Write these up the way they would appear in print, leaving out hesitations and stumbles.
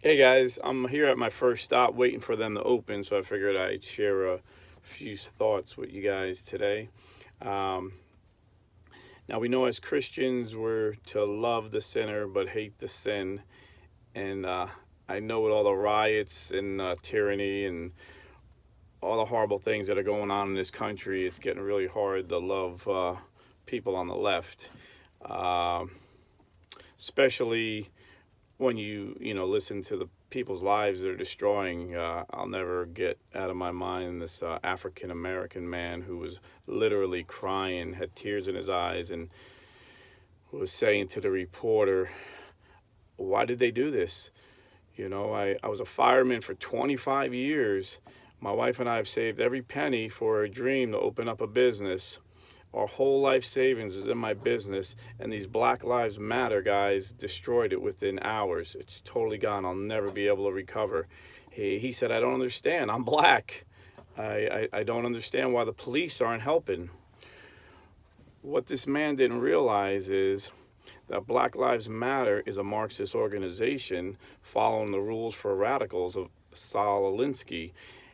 Hey guys, I'm here at my first stop waiting for them to open, so I figured I'd share a few thoughts with you guys today. Um, Now, we know as Christians we're to love the sinner but hate the sin. And I know with all the riots and tyranny and all the horrible things that are going on in this country, it's getting really hard to love people on the left, uh, especially when you listen to the people's lives they're destroying. I'll never get out of my mind this African American man who was literally crying, had tears in his eyes, and was saying to the reporter, "Why did they do this? I was a fireman for 25 years. My wife and I have saved every penny for a dream to open up a business. Our whole life savings is in my business, and these Black Lives Matter guys destroyed it within hours. It's totally gone. I'll never be able to recover." He said, "I don't understand. I'm black. I don't understand why the police aren't helping." What this man didn't realize is that Black Lives Matter is a Marxist organization following the rules for radicals of Saul Alinsky.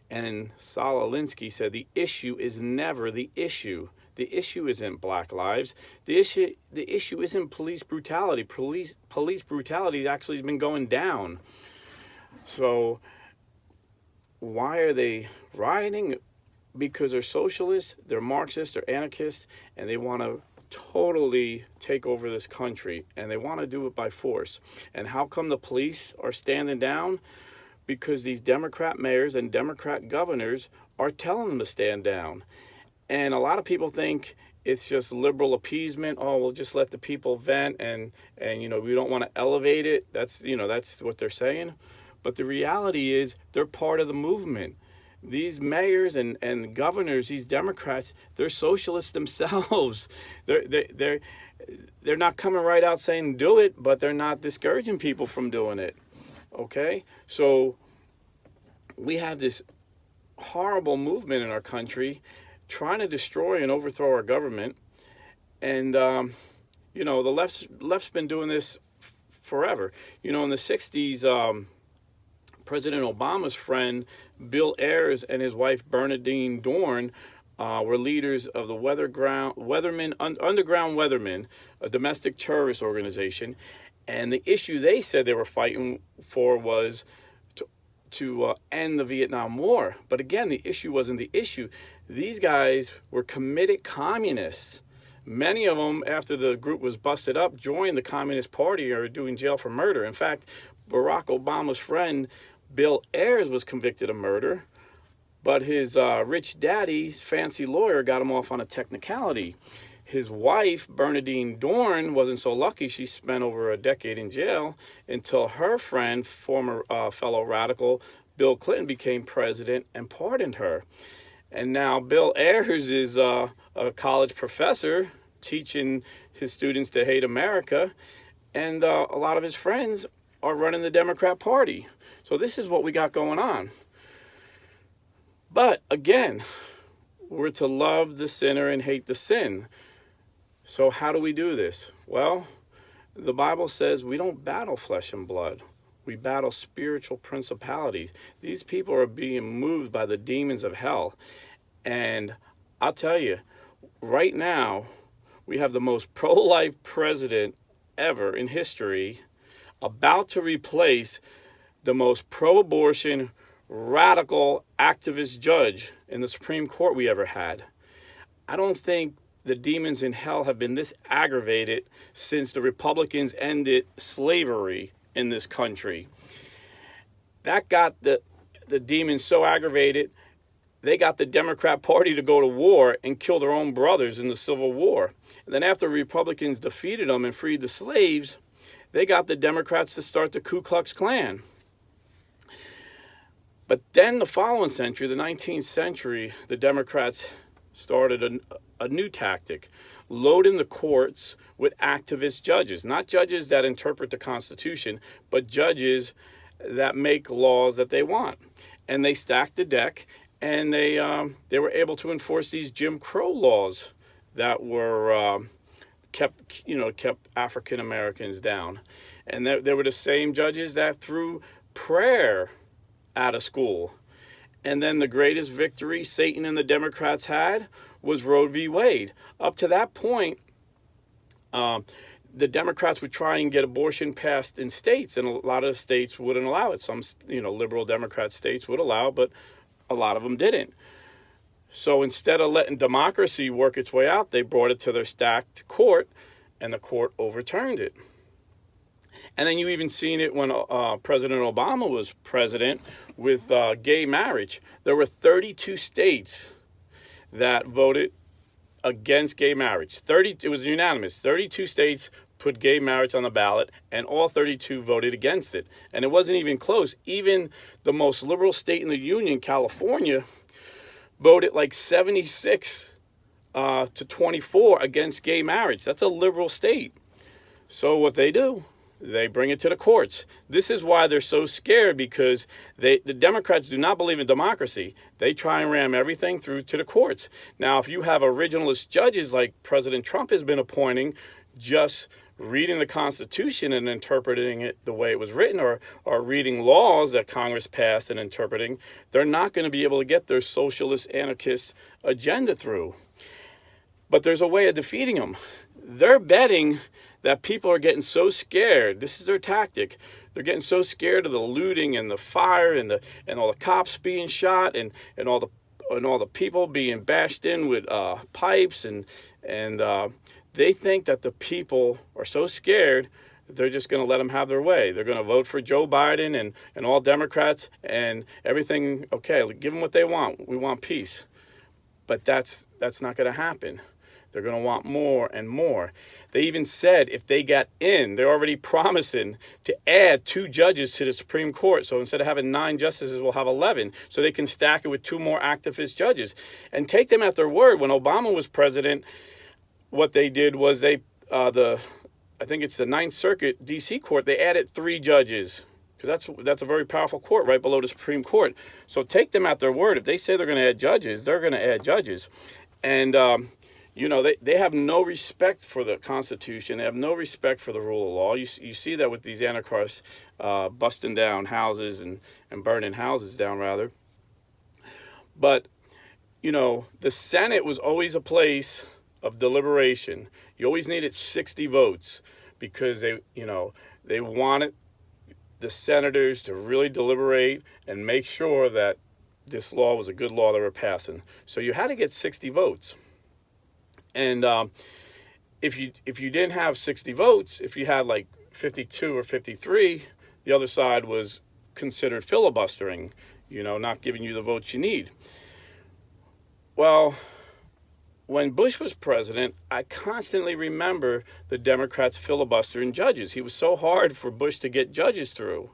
And Saul Alinsky said the issue is never the issue. The issue isn't black lives. The issue isn't police brutality. Police brutality actually has been going down. So why are they rioting? Because they're socialists, they're Marxists, they're anarchists, and they want to totally take over this country, and they want to do it by force. And how come the police are standing down? Because these Democrat mayors and Democrat governors are telling them to stand down. And a lot of people think it's just liberal appeasement. Oh, we'll just let the people vent, and we don't want to elevate it. That's what they're saying. But the reality is they're part of the movement. These mayors and governors, these Democrats, they're socialists themselves. They're they're not coming right out saying do it, but they're not discouraging people from doing it. Okay, so we have this horrible movement in our country trying to destroy and overthrow our government, and the left's been doing this forever. In the '60s. President Obama's friend Bill Ayers and his wife Bernadine Dorn were leaders of the Underground Weathermen, a domestic terrorist organization. And the issue they said they were fighting for was to end the Vietnam War. But again, the issue wasn't the issue. These guys were committed communists. Many of them, after the group was busted up, joined the Communist Party or are doing jail for murder. In fact, Barack Obama's friend Bill Ayers was convicted of murder, but his rich daddy's fancy lawyer got him off on a technicality. His wife, Bernadine Dorn, wasn't so lucky. She spent over a decade in jail until her friend, former fellow radical Bill Clinton, became president and pardoned her. And now Bill Ayers is a college professor teaching his students to hate America, and a lot of his friends are running the Democrat Party. So this is what we got going on. But again, we're to love the sinner and hate the sin. So how do we do this? Well, the Bible says we don't battle flesh and blood. We battle spiritual principalities. These people are being moved by the demons of hell. And I'll tell you, right now, we have the most pro-life president ever in history about to replace the most pro-abortion, radical, activist judge in the Supreme Court we ever had. I don't think the demons in hell have been this aggravated since the Republicans ended slavery in this country. That got the demons so aggravated, they got the Democrat Party to go to war and kill their own brothers in the Civil War. And then after Republicans defeated them and freed the slaves, they got the Democrats to start the Ku Klux Klan. But then the following century, the 19th century, the Democrats started a new tactic, loading the courts with activist judges, not judges that interpret the Constitution, but judges that make laws that they want. And they stacked the deck, and they were able to enforce these Jim Crow laws that were kept African Americans down. And they were the same judges that threw prayer out of school. And then the greatest victory Satan and the Democrats had was Roe v. Wade. Up to that point, the Democrats would try and get abortion passed in states, and a lot of states wouldn't allow it. Some, liberal Democrat states would allow, but a lot of them didn't. So instead of letting democracy work its way out, they brought it to their stacked court, and the court overturned it. And then you even seen it when President Obama was president with gay marriage. There were 32 states that voted against gay marriage. It was unanimous. 32 states put gay marriage on the ballot, and all 32 voted against it. And it wasn't even close. Even the most liberal state in the union, California, voted like 76 to 24 against gay marriage. That's a liberal state. So what they do, they bring it to the courts. This is why they're so scared, because the Democrats do not believe in democracy. They try and ram everything through to the courts. Now, if you have originalist judges like President Trump has been appointing, just reading the Constitution and interpreting it the way it was written, or reading laws that Congress passed and interpreting, they're not going to be able to get their socialist anarchist agenda through. But there's a way of defeating them. They're betting that people are getting so scared. This is their tactic. They're getting so scared of the looting and the fire and all the cops being shot and all the people being bashed in with pipes and they think that the people are so scared they're just going to let them have their way. They're going to vote for Joe Biden and all Democrats and everything. Okay, give them what they want. We want peace. But that's not going to happen. They're going to want more and more. They even said if they got in, they're already promising to add 2 judges to the Supreme Court. So instead of having 9 justices, we'll have 11. So they can stack it with 2 more activist judges. And take them at their word. When Obama was president, what they did was I think it's the Ninth Circuit D.C. court, they added 3 judges. Because that's a very powerful court right below the Supreme Court. So take them at their word. If they say they're going to add judges, they're going to add judges. And they have no respect for the Constitution. They have no respect for the rule of law. You see that with these anarchists busting down houses and burning houses down, rather. But, the Senate was always a place of deliberation. You always needed 60 votes because they wanted the senators to really deliberate and make sure that this law was a good law they were passing. So you had to get 60 votes. And if you didn't have 60 votes, if you had like 52 or 53, the other side was considered filibustering, not giving you the votes you need. Well, when Bush was president, I constantly remember the Democrats filibustering judges. He was so hard for Bush to get judges through.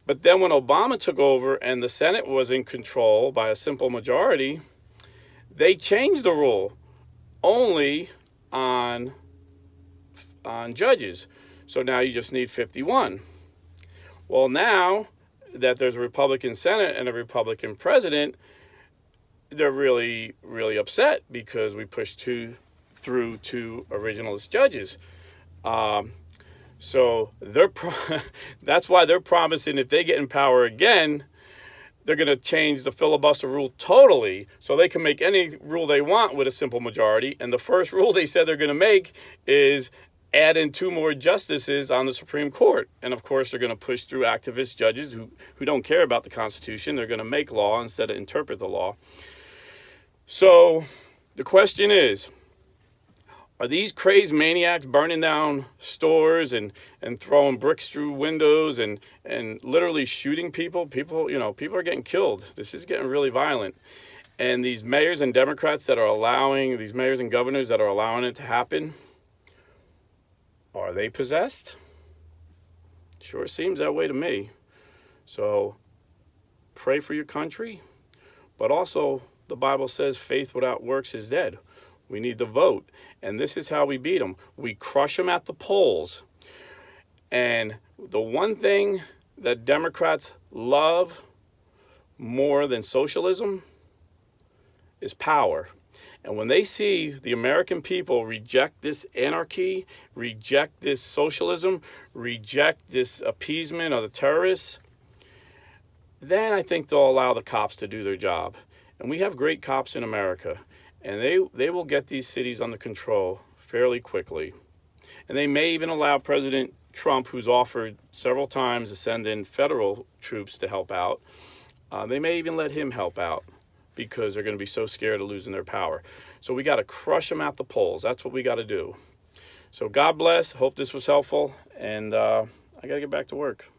But then when Obama took over and the Senate was in control by a simple majority, they changed the rule only on judges. So now you just need 51. Well, now that there's a Republican Senate and a Republican president, they're really, really upset because we pushed through 2 originalist judges. So that's why they're promising if they get in power again, they're going to change the filibuster rule totally so they can make any rule they want with a simple majority. And the first rule they said they're going to make is add in 2 more justices on the Supreme Court. And of course, they're going to push through activist judges who don't care about the Constitution. They're going to make law instead of interpret the law. So the question is, are these crazed maniacs burning down stores and throwing bricks through windows and literally shooting people? People are getting killed. This is getting really violent. And these mayors and Democrats these mayors and governors that are allowing it to happen, are they possessed? Sure seems that way to me. So pray for your country, but also the Bible says faith without works is dead. We need the vote. And this is how we beat them. We crush them at the polls. And the one thing that Democrats love more than socialism is power. And when they see the American people reject this anarchy, reject this socialism, reject this appeasement of the terrorists, then I think they'll allow the cops to do their job. And we have great cops in America, and they will get these cities under control fairly quickly. And they may even allow President Trump, who's offered several times to send in federal troops to help out, they may even let him help out because they're going to be so scared of losing their power. So we got to crush them at the polls. That's what we got to do. So God bless. Hope this was helpful. And I got to get back to work.